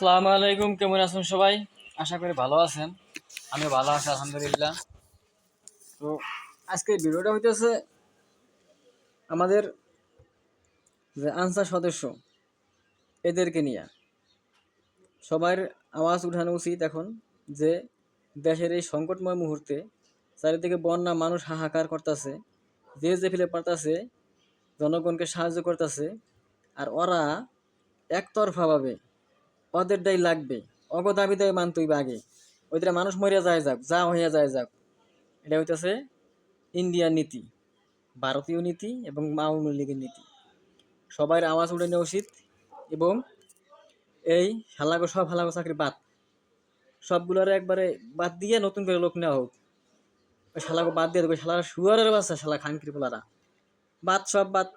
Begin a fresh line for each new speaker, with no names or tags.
আসসালামু আলাইকুম, কেমন আছেন সবাই? আশা করি ভালো আছেন। আমি ভালো আছি আলহামদুলিল্লাহ। তো আজকে ভিডিওটা হইতেছে আমাদের যে আনসার সদস্য এদেরকে নিয়ে সবার আওয়াজ উঠানো উচিত এখন, যে দেশের এই সংকটময় মুহূর্তে চারিদিকে বন্যা, মানুষ হাহাকার করতেছে, যে যে ফেলে পারতাছে জনগণকে সাহায্য করতেছে, আর ওরা একতরফাভাবে ওদেরটাই লাগবে, অগ দাবি দেয় মানতই বা আগে ওইটা মানুষ মরিয়া যায় যাক, যা হইয়া যায় যাক। এটা হইতেছে ইন্ডিয়ার নীতি, ভারতীয় নীতি এবং আওয়ামী লীগের নীতি। সবাই আওয়াজ উঠে নেওয়া উচিত এবং এই শালাগো সব হালাগো চাকরি বাদ, সবগুলোর একবারে বাদ দিয়ে নতুন করে লোক নেওয়া হোক। ওই শালাগো বাদ দিয়ে দেবো, শালারা শুয়ারের বাচ্চা, শালা খানকির পোলারা বাদ, সব বাদ।